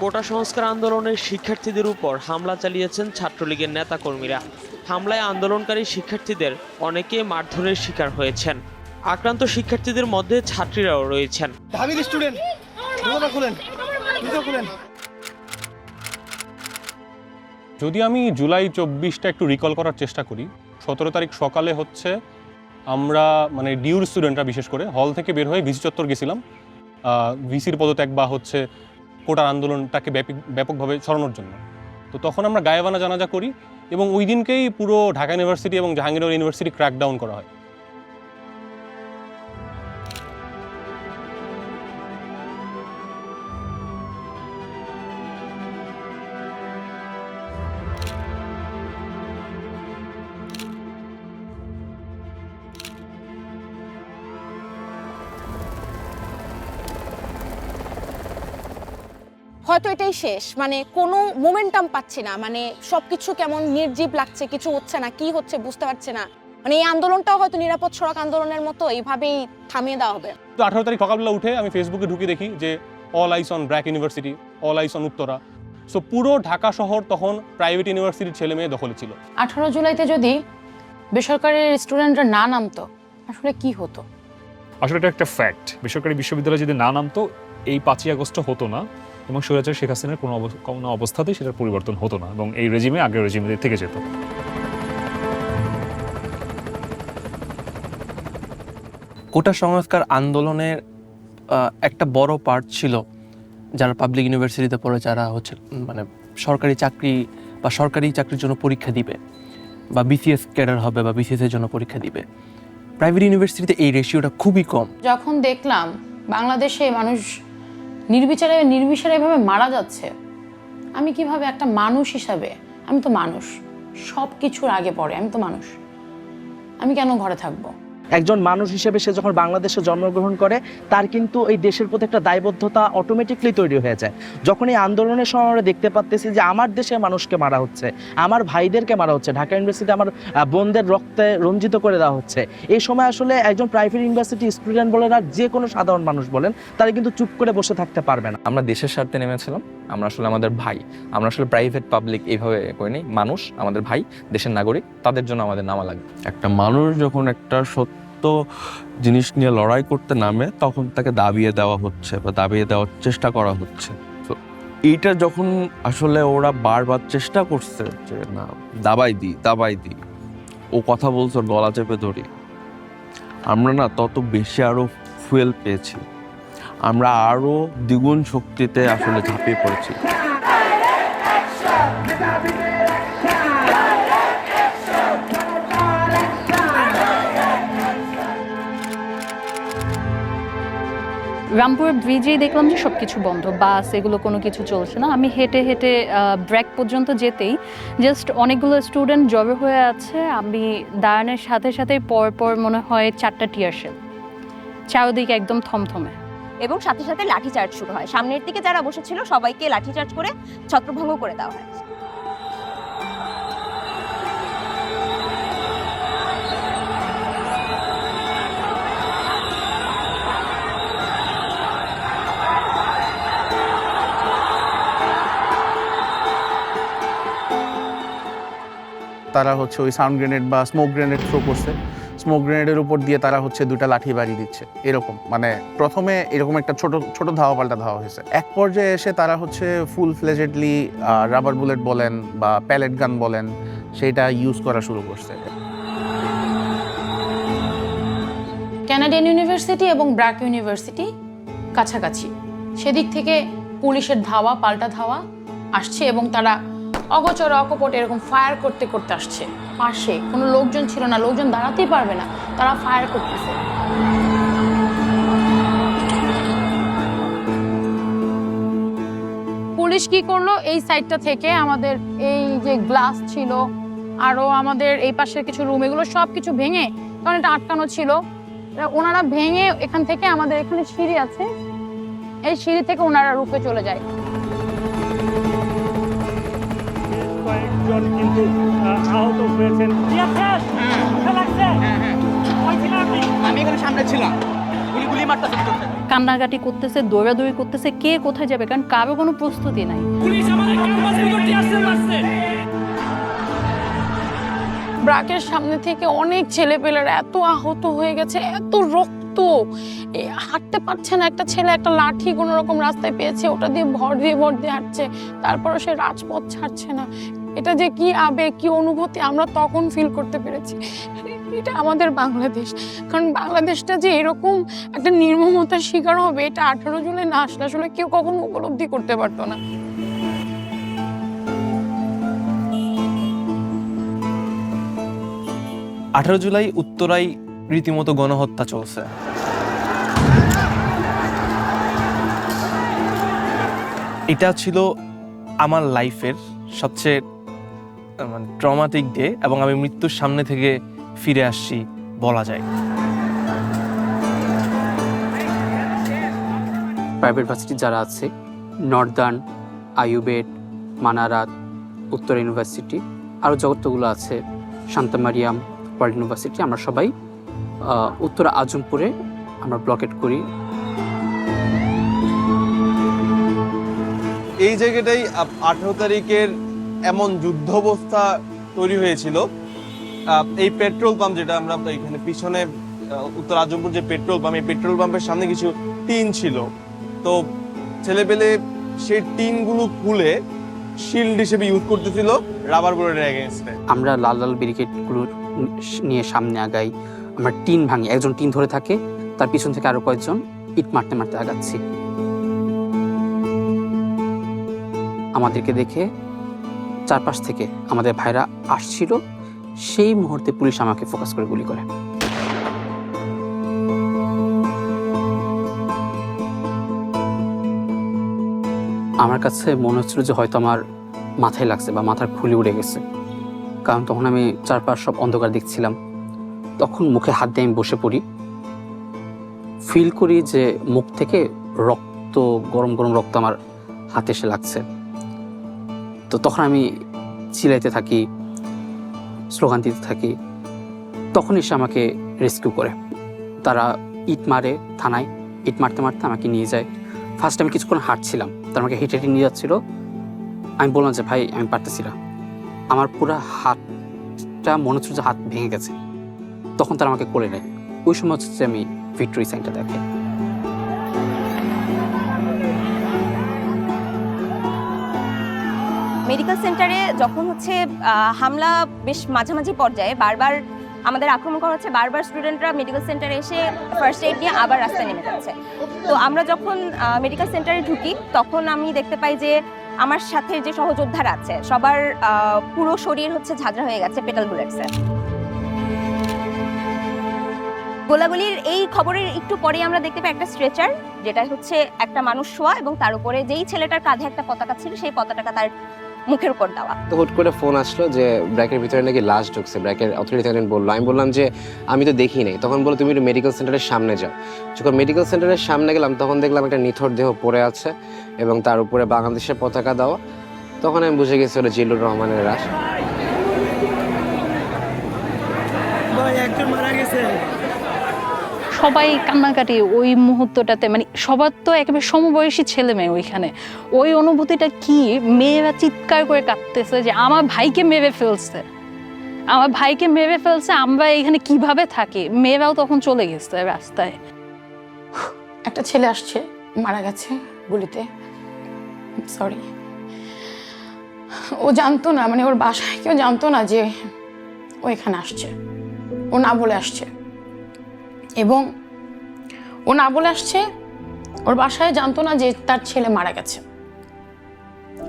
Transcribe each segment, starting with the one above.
কোটা সংস্কার আন্দোলনের শিক্ষার্থীদের উপর হামলা চালিয়েছেন ছাত্রলীগের নেতাকর্মীরা। হামলায় আন্দোলনকারী শিক্ষার্থীদের অনেকে মারধরের শিকার হয়েছেন। আক্রান্ত শিক্ষার্থীদের মধ্যে ছাত্রীরাও রয়েছেন। যদি আমি জুলাই 24টা একটু রিকল করার চেষ্টা করি, 17 তারিখ সকালে হচ্ছে আমরা মানে ডিউর স্টুডেন্টরা বিশেষ করে হল থেকে বের হয়ে ভিসি চত্বর গেছিলাম ভিসির পদত্যাগ বা হচ্ছে কোটার আন্দোলনটাকে ব্যাপকভাবে ছড়ানোর জন্য। তো তখন আমরা গায়েবানা জানাজা করি এবং ওই দিনকেই পুরো ঢাকা ইউনিভার্সিটি এবং জাহাঙ্গীরনগর ইউনিভার্সিটি ক্র্যাকডাউন করা হয়। হয়তো এটাই শেষ, মানে কোনো মোমেন্টাম পাচ্ছি না, মানে সবকিছু কেমন নির্জীব লাগছে, কিছু হচ্ছে না, কি হচ্ছে বুঝতে পারছি না। মানে এই আন্দোলনটাও হয়তো নিরাপদ সড়ক আন্দোলনের মতো এইভাবেই থামিয়ে দেওয়া হবে। তো 18 তারিখ সকালবেলা উঠে আমি ফেসবুকে ঢুকে দেখি যে all ice on BRAC university, all ice on Uttara. So পুরো ঢাকা শহর তখন প্রাইভেট ইউনিভার্সিটির ছেলে মেয়ে দখলে ছিল। 18 জুলাইতে যদি বেসরকারি স্টুডেন্টরা না নামতো আসলে কি হতো? আসলে এটা একটা ফ্যাক্ট। বেসরকারি বিশ্ববিদ্যালয় যদি না নামতো এই 5ই আগস্ট হতো না এবং স্বৈরাচার শেখ হাসিনার কোনো অবস্থাতেই সেটার পরিবর্তন হতো না এবং এই রেজিমে আগের রেজিমে থেকে যেত। কোটা সংস্কার আন্দোলনের একটা বড় পার্ট ছিল যারা পাবলিক ইউনিভার্সিটিতে পড়ে, যারা হচ্ছে মানে সরকারি চাকরি বা সরকারি চাকরির জন্য পরীক্ষা দিবে বা বিসিএস ক্যাডার হবে বা বিসিএস এর জন্য পরীক্ষা দিবে। প্রাইভেট ইউনিভার্সিটিতে এই রেশিওটা খুবই কম। যখন দেখলাম বাংলাদেশে মানুষ নির্বিচারে এভাবে মারা যাচ্ছে, আমি কিভাবে একটা মানুষ হিসাবে, আমি তো মানুষ, সব কিছুর আগে পড়ে আমি তো মানুষ, আমি কেন ঘরে থাকবো? একজন মানুষ হিসেবে সে যখন বাংলাদেশে জন্মগ্রহণ করে তার কিন্তু এই দেশের প্রতি একটা দায়বদ্ধতা অটোমেটিকলি তৈরি হয়ে যায়। যখন এই আন্দোলনের সময় আমরা দেখতে পাচ্ছি যে আমার দেশে মানুষকে মারা হচ্ছে, আমার ভাইদেরকে মারা হচ্ছে, ঢাকা ইউনিভার্সিটি আমার বোনদের রক্তে রঞ্জিত করে দেওয়া হচ্ছে, এই সময় আসলে একজন প্রাইভেট ইউনিভার্সিটি স্টুডেন্ট বলেন আর যে কোনো সাধারণ মানুষ বলেন তারা কিন্তু চুপ করে বসে থাকতে পারবে না। আমরা দেশের স্বার্থে নেমেছিলাম, আমরা আসলে আমাদের ভাই, আমরা আসলে প্রাইভেট পাবলিক এইভাবে করিনি, মানুষ আমাদের ভাই, দেশের নাগরিক, তাদের জন্য আমাদের নামা লাগবে। একটা মানুষ যখন একটা সত্য জিনিস নিয়ে লড়াই করতে নামে তখন তাকে দাবিয়ে দেওয়া হচ্ছে বা দাবিয়ে দেওয়ার চেষ্টা করা হচ্ছে। তো এইটা যখন আসলে ওরা বারবার চেষ্টা করছে যে না দাবাই দিই, ও কথা বলছে গলা চেপে ধরি, আমরা না তত বেশি আরো ফুয়েল পেয়েছি, আমরা আরো দ্বিগুণ শক্তিতে আসলে ঝাঁপিয়ে পড়েছি। রামপুর ব্রিজেই দেখলাম যে সব কিছু বন্ধ, বাস এগুলো কোনো কিছু চলছে না। আমি হেঁটে হেঁটে ব্র্যাক পর্যন্ত যেতেই জাস্ট অনেকগুলো স্টুডেন্ট জড়ো হয়ে আছে। আমি দাঁড়ানোর সাথে সাথে পর মনে হয় 4টা টিয়ার শেল, চারদিকে একদম থমথমে, এবং সাথে সাথে লাঠিচার্জ শুরু হয়। সামনের দিকে যারা বসেছিল সবাইকে লাঠিচার্জ করে ছত্রভঙ্গ করে দেওয়া হয়। তারা হচ্ছে ওই সাউন্ড গ্রেনেড বা স্মোক গ্রেনেড থ্রো করছে, স্মোক গ্রেনেডের উপর দিয়ে তারা হচ্ছে 2টা লাঠি বাড়ি দিচ্ছে। এরকম মানে প্রথমে এরকম একটা ছোট ধাওয়া পাল্টা ধাওয়া হয়েছে। এক পর্যায়ে এসে তারা হচ্ছে ফুল ফ্লেজেডলি রাবার বুলেট বলেন বা প্যালেট গান বলেন সেটা ইউজ করা শুরু করছে। কানাডিয়ান ইউনিভার্সিটি এবং ব্র্যাক ইউনিভার্সিটি কাছাকাছি, সেদিক থেকে পুলিশের ধাওয়া পাল্টা ধাওয়া আসছে এবং তারা অগোচর অকপট এরকম ফায়ার করতে করতে আসছে। পাশে কোনো লোকজন ছিল না, লোকজন দাঁড়াতেই পারবে না, তারা ফায়ার করতেছে। পুলিশ কি করলো, এই সাইডটা থেকে আমাদের এই যে গ্লাস ছিল আরো আমাদের এই পাশের কিছু রুম, এগুলো সব কিছু ভেঙে, কারণ এটা আটকানো ছিল, ওনারা ভেঙে এখান থেকে আমাদের এখানে সিঁড়ি আছে, এই সিঁড়ি থেকে ওনারা রুফে চলে যায়। কিন্তু আহত হয়েছেন। আমি এখানে সামনে ছিলাম, কান্নাকাটি করতেছে, দৌড়াদৌড়ি করতেছে, কে কোথায় যাবে, কারণ কারো কোনো প্রস্তুতি নাই। ব্রাকের সামনে থেকে অনেক ছেলেপেলেরা এত আহত হয়ে গেছে, এত রক্ত, হাঁটতে পারছে না। একটা ছেলে একটা লাঠি কোনো রকম রাস্তায় পেয়েছে, ওটা দিয়ে ভর দিয়ে হাঁটছে, তারপরে সে রাজপথ ছাড়ছে না। এটা যে কি আবেগ, কি অনুভূতি আমরা তখন ফিল করতে পেরেছি। এটা আমাদের বাংলাদেশ, কারণ বাংলাদেশটা যে এরকম একটা নির্মমতার শিকার হবে এটা 18 জুলাই না আসলে আসলে কেউ কখনো উপলব্ধি করতে পারতো না। 18 জুলাই উত্তরায় রীতিমতো গণহত্যা চলছে। এটা ছিল আমার লাইফের সবচেয়ে ট্রমাটিক ডে, এবং আমি মৃত্যুর সামনে থেকে ফিরে আসছি বলা যায়। প্রাইভেট ভার্সিটি যারা আছে, নর্দার্ন, আইউবেট, মানারাত, উত্তর ইউনিভার্সিটি, আরও যতগুলো আছে, শান্তা মারিয়াম, ওয়ার্ল্ড ইউনিভার্সিটি, আমরা সবাই উত্তর আজমপুরে আমরা ব্লকেট করি। এই জায়গাটাই 18 তারিখের এমন যুদ্ধাবস্থা তৈরি হয়েছিল। এই পেট্রোল পাম্প যেটা আমরা এখানে পিছনে উত্তর আজমপুর যে পেট্রোল পাম্প, এই পেট্রোল পাম্পের সামনে কিছু টিন ছিল। তো ছেলেপেলে সেই টিনগুলো খুলে শিল্ড হিসেবে ইউজ করতেছিল রাবার বুলেটের এগেইনস্টে। আমরা লাল লাল ব্যারিকেডগুলো নিয়ে সামনে আগাই, আমরা টিন ভাঙি, একজন টিন ধরে থাকে, তার পিছন থেকে আরো কয়েকজন ইট মারতে মারতে আগাচ্ছি। আমাদেরকে দেখে চারপাশ থেকে আমাদের ভাইরা আসছিল, সেই মুহূর্তে পুলিশ আমাকে ফোকাস করে গুলি করে। আমার কাছে মনে হচ্ছিল যে হয়তো আমার মাথায় লাগছে বা মাথার খুলি উড়ে গেছে, কারণ তখন আমি চারপাশ সব অন্ধকার দেখছিলাম। তখন মুখে হাত দিয়ে আমি বসে পড়ি, ফিল করি যে মুখ থেকে রক্ত, গরম গরম রক্ত আমার হাতে এসে লাগছে। তো তখন আমি চিল্লাইতে থাকি, স্লোগান দিতে থাকি। তখন এসে আমাকে রেস্কিউ করে, তারা ইট মারে থানায়, ইট মারতে মারতে আমাকে নিয়ে যায়। ফার্স্ট আমি কিছুক্ষণ হাঁটছিলাম, তারা আমাকে হেঁটে হেঁটে নিয়ে যাচ্ছিল। আমি বললাম যে ভাই আমি পারতেছি না, আমার পুরো হাতটা মনে হচ্ছে যে হাত ভেঙে গেছে। তখন তারা আমাকে কোলে নেয়। ওই সময় হচ্ছে আমি ভিক্টোরি সাইনটা দেখে। মেডিকেল সেন্টারে যখন হচ্ছে হামলা বেশ মাঝামাঝি পর্যায়ে বারবার আমাদের আক্রমণ করা হচ্ছে, বারবার স্টুডেন্টরা মেডিকেল সেন্টারে এসে ফার্স্ট এইড নিয়ে আবার রাস্তায় নেমে যাচ্ছে। তো আমরা যখন মেডিকেল সেন্টারে ঢুকি তখন আমি দেখতে পাই যে আমার সাথে যে সহযোদ্ধারা আছে সবার পুরো শরীর হচ্ছে ঝাঁঝরা হয়ে গেছে পেটাল বুলেটসে। গোলাগুলির এই খবরের একটু পরেই আমরা দেখতে পাই একটা স্ট্রেচার, যেটা হচ্ছে একটা মানুষ শোয়া, এবং তার উপরে যেই ছেলেটার কাঁধে একটা পতাকা ছিল সেই পতাকাটা তার মুখের উপর দেওয়া। তো হুট করে ফোন আসলো যে ব্র্যাকের ভিতরে নাকি লাশ ঢুকছে। ব্র্যাকের অথরিটি বললো, আমি বললাম যে আমি তো দেখি নাই। তখন বললো তুমি একটু মেডিকেল সেন্টারের সামনে যাও। যখন মেডিকেল সেন্টারের সামনে গেলাম তখন দেখলাম একটা নিথর দেহ পড়ে আছে এবং তার উপরে বাংলাদেশের পতাকা দেওয়া। তখন আমি বুঝে গেছি ওটা জিল্লুর রহমানের লাশ। সবাই কান্নাকাটি ওই মুহূর্তটাতে, মানে সবার তো একেবারে সমবয়সী ছেলে মেয়ে ওইখানে। ওই অনুভূতিটা কি, মেয়েরা চিৎকার করে কাঁদতেছে যে আমার ভাইকে মেরে ফেলছে, আমার ভাইকে মেরে ফেলছে, আমরা এখানে কিভাবে থাকি। মেয়েরাও তখন চলে গেছে রাস্তায়। একটা ছেলে আসছে, মারা গেছে গুলিতে, সরি। ও জানতো না, মানে ওর বাসায় কেউ জানতো না যে ও এখানে আসছে, ও না বলে আসছে। এবং ও না বলে আসছে, ওর বাসায় জানতো না যে তার ছেলে মারা গেছে,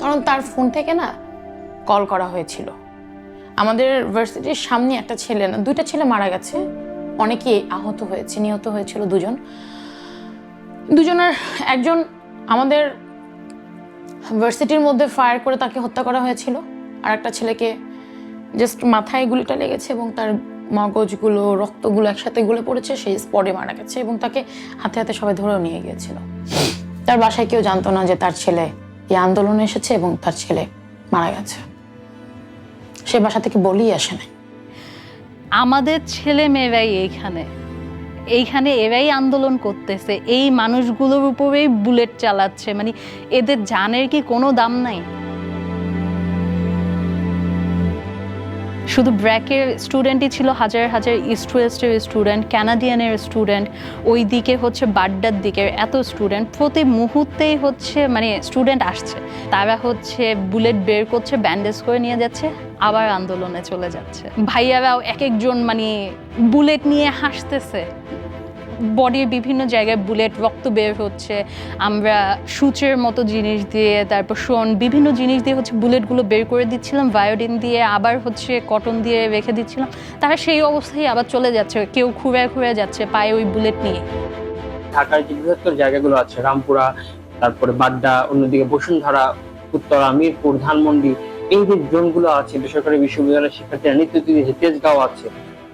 কারণ তার ফোন থেকে না কল করা হয়েছিল। আমাদের ভার্সিটির সামনে একটা ছেলে না, দুইটা ছেলে মারা গেছে, অনেকে আহত হয়েছে, নিহত হয়েছিল দুজনের একজন আমাদের ভার্সিটির মধ্যে ফায়ার করে তাকে হত্যা করা হয়েছিল, আর একটা ছেলেকে জাস্ট মাথায় গুলিটা লেগেছে এবং তার মগজগুলো, রক্তগুলো একসাথে গলে পড়েছে, সেই স্পটে মারা গেছে এবং তাকে হাতে হাতে সবাই ধরেও নিয়ে গিয়েছিল। তার বাসায় কেউ জানতো না যে তার ছেলে এই আন্দোলনে এসেছে এবং তার ছেলে মারা গেছে। সে বাসা থেকে বলেই আসে না। আমাদের ছেলে মেয়েরাই এইখানে, এইখানে এরাই আন্দোলন করতেছে, এই মানুষগুলোর উপরেই বুলেট চালাচ্ছে, মানে এদের জানের কি কোনো দাম নাই? শুধু ব্র্যাকের স্টুডেন্টই ছিল হাজার হাজার, ইস্ট ওয়েস্টের স্টুডেন্ট, ক্যানাডিয়ানের স্টুডেন্ট, ওই দিকে হচ্ছে বাড্ডার দিকের এত স্টুডেন্ট, প্রতি মুহূর্তেই হচ্ছে মানে স্টুডেন্ট আসছে, তারা হচ্ছে বুলেট বের করছে, ব্যান্ডেজ করে নিয়ে যাচ্ছে, আবার আন্দোলনে চলে যাচ্ছে। ভাইয়ারাও এক একজন মানে বুলেট নিয়ে হাসতেছে, বডির বিভিন্ন জায়গায় বুলেট, রক্ত বের হচ্ছে, আমরা সূচের মতো জিনিস দিয়ে, তারপর বিভিন্ন জিনিস দিয়ে হচ্ছে বুলেটগুলো বের করে দিচ্ছিলাম, বায়োডিন দিয়ে, আবার হচ্ছে কটন দিয়ে রেখে দিচ্ছিলাম, তারা সেই অবস্থায় আবার চলে যাচ্ছে, কেউ খুঁড়ে যাচ্ছে পায়ে ওই বুলেট নিয়ে। ঢাকার যে বৃহত্তর জায়গাগুলো আছে, রামপুরা, তারপরে বাড্ডা, অন্যদিকে বসুন্ধরা, উত্তরা, মিরপুর, ধানমন্ডি, এই যে জোনগুলো আছে বেসরকারি বিশ্ববিদ্যালয়ের শিক্ষার্থীরা নিত্য তেজগাঁও আছে,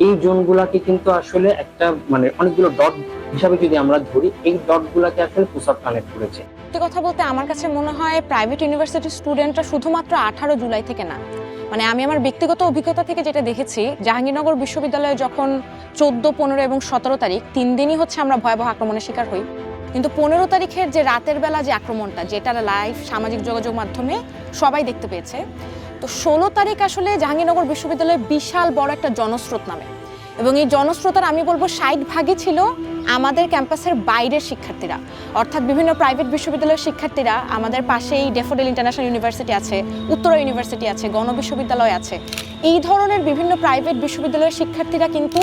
এই জোনগুলাকে কিন্তু আসলে একটা মানে অনেকগুলো ডট হিসাবে যদি আমরা ধরি, এই ডটগুলাকে আসলে পুসআপ কানেক্ট করেছে। সত্যি কথা বলতে আমার কাছে মনে হয় প্রাইভেট ইউনিভার্সিটির স্টুডেন্টরা শুধুমাত্র 18 জুলাই থেকে না, মানে আমি আমার ব্যক্তিগত অভিজ্ঞতা থেকে যেটা দেখেছি, জাহাঙ্গীরনগর বিশ্ববিদ্যালয়ে যখন 14, 15 এবং 17 তারিখ 3 দিনই হচ্ছে আমরা ভয়াবহ আক্রমণের শিকার হই, কিন্তু 15 তারিখের যে রাতের বেলা যে আক্রমণটা, যেটা লাইভ সামাজিক যোগাযোগ মাধ্যমে সবাই দেখতে পেয়েছে, তো 16 তারিখ আসলে জাহাঙ্গীরনগর বিশ্ববিদ্যালয়ে বিশাল বড় একটা জনস্রোত নামে, এবং এই জনস্রোতার আমি বলবো 60% ছিল আমাদের ক্যাম্পাসের বাইরের শিক্ষার্থীরা, অর্থাৎ বিভিন্ন প্রাইভেট বিশ্ববিদ্যালয়ের শিক্ষার্থীরা। আমাদের পাশেই ড্যাফোডিল ইন্টারন্যাশনাল ইউনিভার্সিটি আছে, উত্তরা ইউনিভার্সিটি আছে, গণবিশ্ববিদ্যালয় আছে, এই ধরনের বিভিন্ন প্রাইভেট বিশ্ববিদ্যালয়ের শিক্ষার্থীরা কিন্তু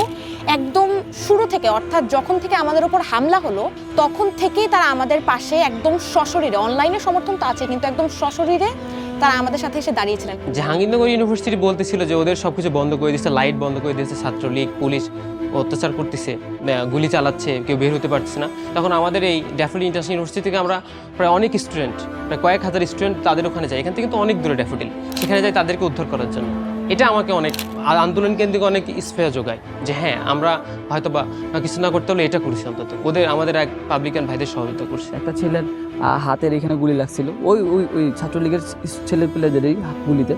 একদম শুরু থেকে, অর্থাৎ যখন থেকে আমাদের উপর হামলা হলো তখন থেকেই তারা আমাদের পাশে একদম সশরীরে, অনলাইনে সমর্থন তো আছে কিন্তু একদম সশরীরে তারা আমাদের সাথে এসে দাঁড়িয়েছিলেন। জাহাঙ্গীরনগর ইউনিভার্সিটি বলতেছিল যে ওদের সবকিছু বন্ধ করে দিচ্ছে, লাইট বন্ধ করে দিচ্ছে, ছাত্রলীগ পুলিশ অত্যাচার করতেছে, গুলি চালাচ্ছে, কেউ বের হতে পারতেছে না। তখন আমাদের এই ড্যাফোডিল ইন্টারন্যাশনাল ইউনিভার্সিটি থেকে আমরা প্রায় অনেক স্টুডেন্ট, প্রায় কয়েক হাজার স্টুডেন্ট তাদের ওখানে যায়, এখান থেকে তো অনেক দূরে ড্যাফোডিল, সেখানে যাই তাদেরকে উদ্ধার করার জন্য। এটা আমাকে অনেক আন্দোলন কেন্দ্রিক অনেক স্পেয়ার যোগায় যে হ্যাঁ আমরা হয়তো বা কিছু না করতে হলে এটা করছি, অন্তত ওদের আমাদের এক পাবলিকান ভাইদের সহযোগিতা করছে। একটা ছেলের হাতের এখানে গুলি লাগছিল, ওই ওই ওই ছাত্রলীগের ছেলে পেলেদেরই গুলিতে,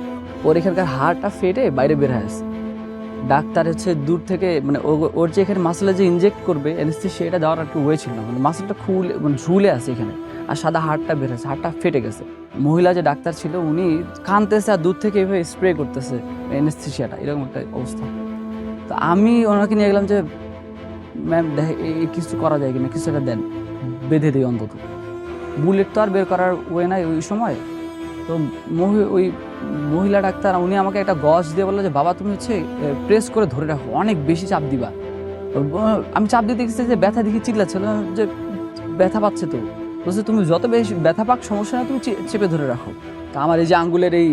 ওর এখানকার হাড়টা ফেটে বাইরে বের হয়ে আসে। ডাক্তার হচ্ছে দূর থেকে মানে ওর যে এখানে মাসেলে যে ইনজেক্ট করবে অ্যানেস্থেসিয়া, এটা দেওয়ার একটু ওয়ে ছিল না, মানে মাসেলটা খুলে মানে ঝুলে আছে এখানে, আর সাদা হাড়টা বের হয়েছে, হাড়টা ফেটে গেছে। মহিলা যে ডাক্তার ছিল উনি কাঁদতেছে আর দূর থেকে এভাবে স্প্রে করতেছে অ্যানেস্থেসিয়াটা, এরকম একটা অবস্থা। তো আমি ওনাকে নিয়ে গেলাম যে ম্যাম দেখে এই কিছু করা যায় কিনা, কিছু একটা দেন, বেঁধে দিই অন্তত। বুলেট তো আর বের করার ওয়ে নাই ওই সময়। তো ওই মহিলা ডাক্তার উনি আমাকে একটা গজ দিয়ে বললো যে বাবা তুমি হচ্ছে প্রেস করে ধরে রাখো, অনেক বেশি চাপ দিবা। আমি চাপ দিতে গেছি যে ব্যথা দেখি চিল্লাচ্ছিল যে ব্যথা পাচ্ছে, তো বলছে তুমি যত বেশি ব্যথা পাক সমস্যা না, তুমি চেপে ধরে রাখো। তা আমার এই যে আঙ্গুলের এই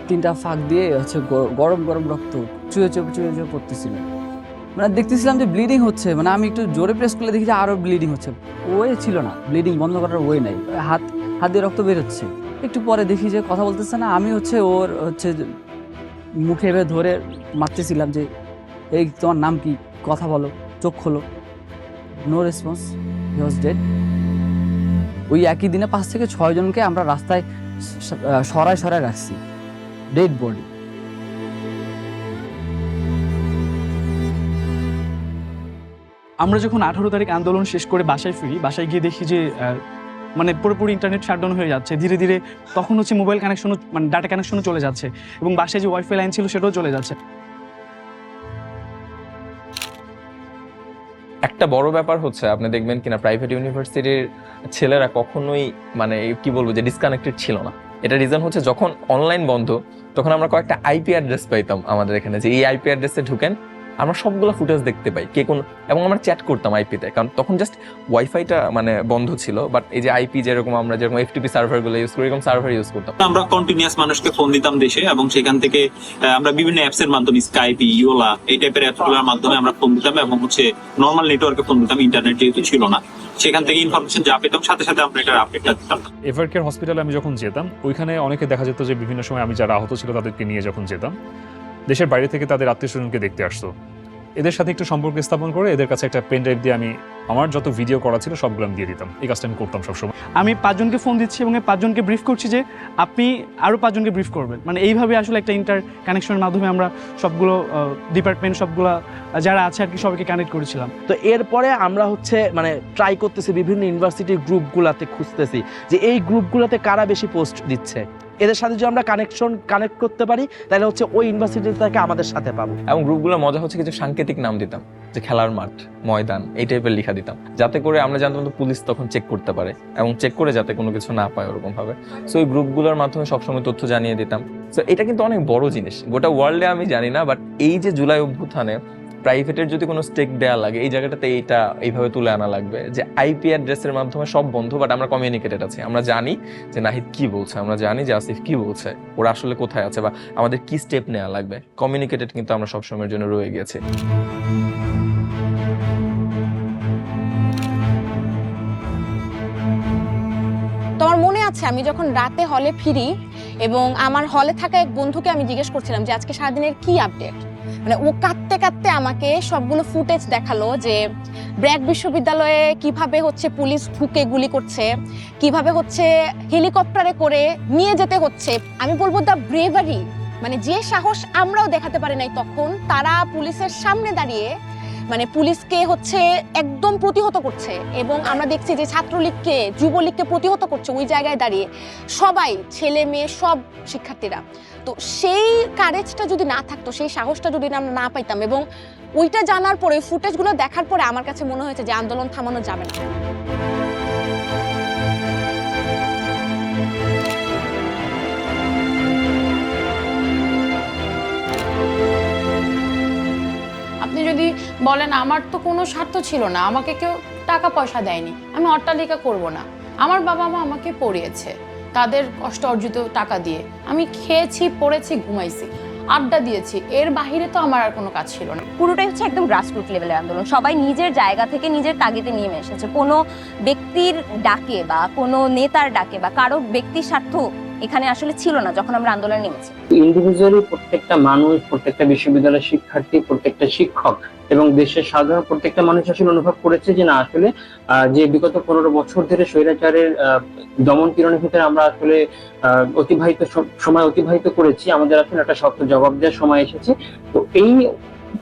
3টা ফাঁক দিয়ে হচ্ছে গরম গরম রক্ত চুয়ে চুয়ে পড়তেছিল, মানে দেখতেছিলাম যে ব্লিডিং হচ্ছে, মানে আমি একটু জোরে প্রেস করলে দেখি যে আরও ব্লিডিং হচ্ছে, ওয়ে ছিল না, ব্লিডিং বন্ধ করার ওয়ে নাই, হাত দিয়ে রক্ত বের হচ্ছে। একটু পরে দেখি যে কথা বলতেছে না, আমি হচ্ছে ওর হচ্ছে মুখে এভাবে ধরে মারতেছিলাম যে এই তোমার নাম কি, কথা বলো, চোখ খোলো, no response, he was dead. ওই একই দিনে 5 থেকে 6 জনকে আমরা রাস্তায় সরায় রাখছি, ডেড বডি। আমরা যখন 18 তারিখ আন্দোলন শেষ করে বাসায় ফিরি, বাসায় গিয়ে দেখি যে মানে পুরোপুরি ইন্টারনেট শাটডাউন হয়ে যাচ্ছে ধীরে ধীরে। তখন হচ্ছে মোবাইল কানেকশনও মানে ডাটা কানেকশনও চলে যাচ্ছে, এবং বাসায় যে ওয়াইফাই লাইন ছিল সেটাও চলে যাচ্ছে। একটা বড় ব্যাপার হচ্ছে আপনি দেখবেন কিনা প্রাইভেট ইউনিভার্সিটির ছেলেরা কখনোই মানে কি বলবো যে ডিসকানেক্টেড ছিল না। এটা রিজন হচ্ছে যখন অনলাইন বন্ধ তখন আমরা কয়েকটা আইপি অ্যাড্রেস পাইতাম আমাদের এখানে, যে এই আইপি অ্যাড্রেসে ঢুকেন, আমরা সবগুলো ফুটেজ দেখতে পাই কে কোন, এবং আমরা চ্যাট করতাম আইপিতে, কারণ তখন জাস্ট ওয়াইফাইটা মানে বন্ধ ছিল, বাট এই যে আইপি যেরকম আমরা যেরকম এফটিপি সার্ভারগুলো ইউজ করি, এরকম সার্ভার ইউজ করতাম। আমরা কন্টিনিউয়াস মানুষকে ফোন দিতাম দেশে, এবং সেখান থেকে আমরা বিভিন্ন অ্যাপসের মাধ্যমে স্কাইপ, ইওলা এই টাইপের অ্যাপসগুলোর মাধ্যমে আমরা ফোন দিতাম, এবং হচ্ছে নর্মাল নেটওয়ার্কে ফোন দিতাম, ইন্টারনেট যেহেতু ছিল না, সেখান থেকে ইনফরমেশন যা পেতাম সাথে সাথে আমরা এটার আপডেটটা দিতাম। এভারকেয়ার হসপিটালে আমি যখন যেতাম, ওইখানে অনেকে দেখা যেত যে বিভিন্ন সময় আমি যারা আহত ছিল তাদেরকে নিয়ে যখন যেতাম, দেশের বাইরে থেকে তাদের আত্মীয় স্বজনকে দেখতে আসতো, এদের সাথে একটু সম্পর্ক স্থাপন করে এদের কাছে একটা পেন ড্রাইভ দিয়ে আমি আমার যত ভিডিও করা ছিল সবগুলো আমি দিয়ে দিতাম। এই কাজটা আমি করতাম সবসময়। আমি 5 জনকে ফোন দিচ্ছি এবং এই 5 জনকে ব্রিফ করছি যে আপনি আরও 5 জনকে ব্রিফ করবেন। মানে এইভাবে আসলে একটা ইন্টার কানেকশনের মাধ্যমে আমরা সবগুলো ডিপার্টমেন্ট সবগুলো যারা আছে আর কি সবাইকে কানেক্ট করেছিলাম। তো এরপরে আমরা হচ্ছে মানে ট্রাই করতেছি বিভিন্ন ইউনিভার্সিটির গ্রুপগুলোতে খুঁজতেছি যে এই গ্রুপগুলোতে কারা বেশি পোস্ট দিচ্ছে, এদের সাথে যদি আমরা কানেক্ট করতে পারি তাহলে হচ্ছে ওই ইউনিভার্সিটি থেকে আমাদের সাথে পাবো। এবং গ্রুপগুলোর মজা হচ্ছে কিছু সাংকেতিক নাম দিতাম, যে খেলার মাঠ, ময়দান, এই টাইপের লেখা দিতাম, যাতে করে আমরা জানতাম তো পুলিশ তখন চেক করতে পারে এবং চেক করে যাতে কোনো কিছু না পায় ওরকম ভাবে। সো ওই গ্রুপগুলোর মাধ্যমে সবসময় তথ্য জানিয়ে দিতাম। সো এটা কিন্তু অনেক বড় জিনিস, গোটা ওয়ার্ল্ডে আমি জানি না, বাট এই যে জুলাই অভ্যুত্থানে প্রাইভেটের যদি কোনো স্টেক দেওয়া লাগে এই জায়গাটাতে এইটা এইভাবে তুলে আনা লাগবে যে আইপি অ্যাড্রেসের মাধ্যমে সব বন্ধ, বাট আমরা কমিউনিকেটেড আছি, আমরা জানি যে নাহিদ কি বলছে, আমরা জানি যে আসিফ কি বলছে, ওরা আসলে কোথায় আছে বা আমাদের কি স্টেপ নেওয়া লাগবে। কমিউনিকেটেড কিন্তু আমরা সবসময়ের জন্য রয়ে গেছি। তো আমার মনে আছে আমি যখন রাতে হলে ফিরি এবং আমার হলে থাকা এক বন্ধুকে আমি জিজ্ঞেস করছিলাম যে আজকে সারাদিনের কি আপডেট। মানে ও কাঁদতে কাঁদতে আমাকে সবগুলো ফুটেজ দেখালো যে ব্র্যাক বিশ্ববিদ্যালয়ে কিভাবে হচ্ছে পুলিশ ঢুকে গুলি করছে, কিভাবে হচ্ছে হেলিকপ্টারে করে নিয়ে যেতে হচ্ছে। আমি বলবো দ্য ব্রেভারি, মানে যে সাহস আমরাও দেখাতে পারি নাই তখন, তারা পুলিশের সামনে দাঁড়িয়ে মানে পুলিশকে হচ্ছে একদম প্রতিহত করছে। এবং আমরা দেখছি যে ছাত্রলীগকে, যুবলীগকে প্রতিহত করছে ওই জায়গায় দাঁড়িয়ে সবাই, ছেলে মেয়ে সব শিক্ষার্থীরা। তো সেই কারেজটা যদি না থাকতো, সেই সাহসটা যদি আমরা না পাইতাম, এবং ওইটা জানার পরে ওই ফুটেজগুলো দেখার পরে আমার কাছে মনে হয়েছে যে আন্দোলন থামানো যাবে না। আপনি যদি বলেন আমার তো কোনো স্বার্থ ছিল না, আমাকে কেউ টাকা পয়সা দেয়নি, আমি অট্টালিকা করব না, আমার বাবা মা আমাকে পড়িয়েছে তাদের কষ্ট অর্জিত টাকা দিয়ে, আমি খেয়েছি, পড়েছি, ঘুমাইছি, আড্ডা দিয়েছি, এর বাহিরে তো আমার আর কোনো কাজ ছিল না। পুরোটাই হচ্ছে একদম গ্রাসরুট লেভেলের আন্দোলন। সবাই নিজের জায়গা থেকে নিজের তাগিদে নেমে এসেছে, কোনো ব্যক্তির ডাকে বা কোনো নেতার ডাকে বা কারো ব্যক্তির স্বার্থ এখানে আসলে ছিল না যখন আমরা আন্দোলনে নেমেছি। ইন্ডিভিজুয়ালি প্রত্যেকটা মানুষ, প্রত্যেকটা বিশ্ববিদ্যালয়ের শিক্ষার্থী, প্রত্যেকটা শিক্ষক এবং দেশের সাধারণ প্রত্যেকটা মানুষ আসলে অনুভব করেছে যে না আসলে যে বিগত 15 বছর ধরে স্বৈরাচারের দমন পীড়নের ভিতরে আমরা আসলে সময় অতিবাহিত করেছি, আমাদের আসলে একটা শক্ত জবাব দেওয়ার সময় এসেছে। তো এই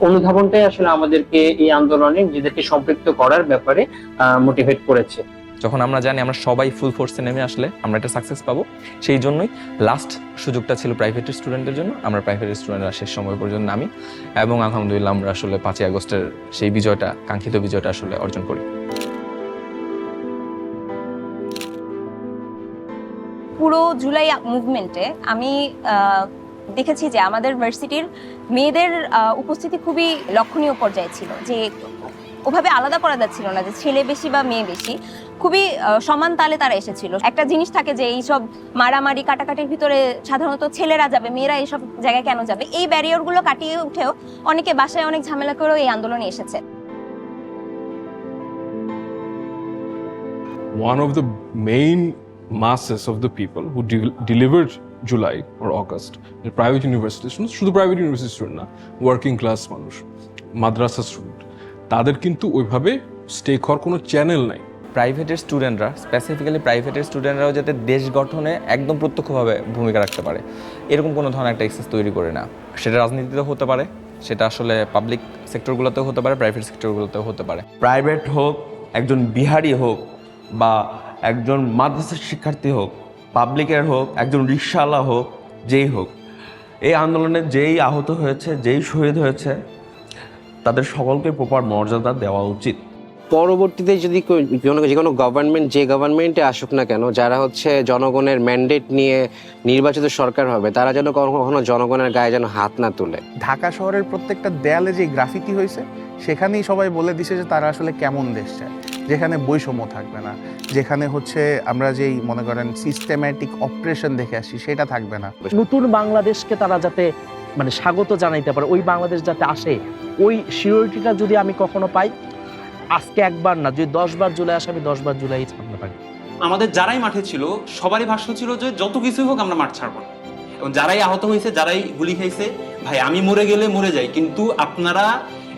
অনুধাবনটাই আসলে আমাদেরকে এই আন্দোলনে নিজেদেরকে সম্পৃক্ত করার ব্যাপারে মোটিভেট করেছে। যখন আমরা জানি আমরা সবাই ফুল ফোর্সে নেমে আসলে আমরা একটা সাকসেস পাবো, সেই জন্যই লাস্ট সুযোগটা ছিল প্রাইভেট স্টুডেন্টদের জন্য। আমরা প্রাইভেট স্টুডেন্টরা শেষ সময় পর্যন্ত নামি এবং আলহামদুলিল্লাহ আমরা আসলে 5ই আগস্টের সেই বিজয়টা, কাঙ্ক্ষিত বিজয়টা আসলে অর্জন করি। পুরো জুলাই মুভমেন্টে আমি দেখেছি যে আমাদের ভার্সিটির মেয়েদের উপস্থিতি খুবই লক্ষণীয় পর্যায়ে ছিল, যে ওভাবে আলাদা করা যাচ্ছিল না যে ছেলে বেশি বা মেয়ে বেশি, খুবই সমান তালে তারা এসেছিল। একটা জিনিস থাকে যে এইসব মারামারি কাটাকাটির ভিতরে সাধারণত ছেলেরা যাবে, মেয়েরা এইসব জায়গায় কেন যাবে, এই ব্যারিয়ারগুলো কাটিয়ে উঠেও অনেকে বাসায় অনেক ঝামেলা করেও এই আন্দোলনে এসেছে। One of the main masses of the people who delivered July or August, the private universities, শুধু প্রাইভেট ইউনিভার্সিটি স্টুডেন্ট না, ওয়ার্কিং ক্লাস মানুষ, মাদ্রাসা স্টুডেন্ট, তাদের কিন্তু ওইভাবে স্টেক হওয়ার কোনো চ্যানেল নাই। প্রাইভেটের স্টুডেন্টরা, স্পেসিফিক্যালি প্রাইভেটের স্টুডেন্টরাও যাতে দেশ গঠনে একদম প্রত্যক্ষভাবে ভূমিকা রাখতে পারে এরকম কোনো ধরনের একটা এক্সেস তৈরি করে না। সেটা রাজনীতিতেও হতে পারে, সেটা আসলে পাবলিক সেক্টরগুলোতেও হতে পারে, প্রাইভেট সেক্টরগুলোতেও হতে পারে। প্রাইভেট হোক, একজন বিহারি হোক বা একজন মাদ্রাসার শিক্ষার্থী হোক, পাবলিকের হোক, একজন রিক্সাওয়ালা হোক, যেই হোক, এই আন্দোলনে যেই আহত হয়েছে, যেই শহীদ হয়েছে, তাদের সকলকে প্রপার মর্যাদা দেওয়া উচিত। পরবর্তীতে যদি যে কোনো গভর্নমেন্ট, যে গভর্নমেন্টে আসুক না কেন, যারা হচ্ছে জনগণের ম্যান্ডেট নিয়ে নির্বাচিত সরকার হবে, তারা যেন কখনো জনগণের গায়ে যেন হাত না তুলে। ঢাকা শহরের প্রত্যেকটা দেয়ালে যে গ্রাফিতি হয়েছে সেখানেই সবাই বলে দিছে যে তারা আসলে কেমন দেশ চায়, যেখানে বৈষম্য থাকবে না, যেখানে হচ্ছে আমরা যেই মনে করেন সিস্টেম্যাটিক অপারেশন দেখে আসি সেটা থাকবে না। নতুন বাংলাদেশকে তারা যাতে মানে স্বাগত জানাইতে পারে, ওই বাংলাদেশ যাতে আসে, ওই সিওরিটিটা যদি আমি কখনো পাই, আজকে একবার না, যদি 10 বার জুলাই আসে আমি 10 বার জুলাই ছাড়তে পারি। আমাদের যারাই মাঠে ছিল সবারই ভাষ্য ছিল যে যত কিছুই হোক আমরা মাঠ ছাড়বো, এবং যারাই আহত হয়েছে, যারাই গুলি খাইছে, ভাই আমি মরে গেলে মরে যাই, কিন্তু আপনারা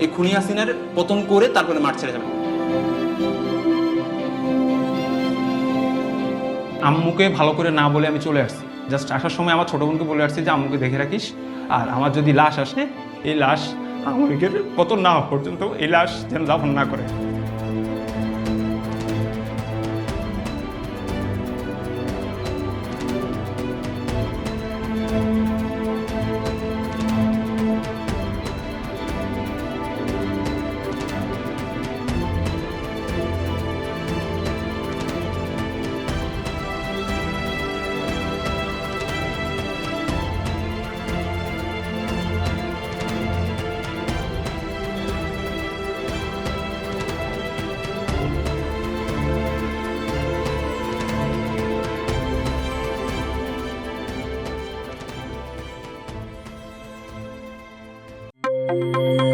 এই খুনি হাসিনার পতন করে তারপরে মাঠ ছেড়ে যাবেন। আম্মুকে ভালো করে না বলে আমি চলে আসছি। জাস্ট আসার সময় আমার ছোটো বোনকে বলে আসছি যে আম্মুকে দেখে রাখিস, আর আমার যদি লাশ আসে এই লাশ আমাকে পতন না হওয়া পর্যন্ত এই লাশ যেন দাফন না করে। you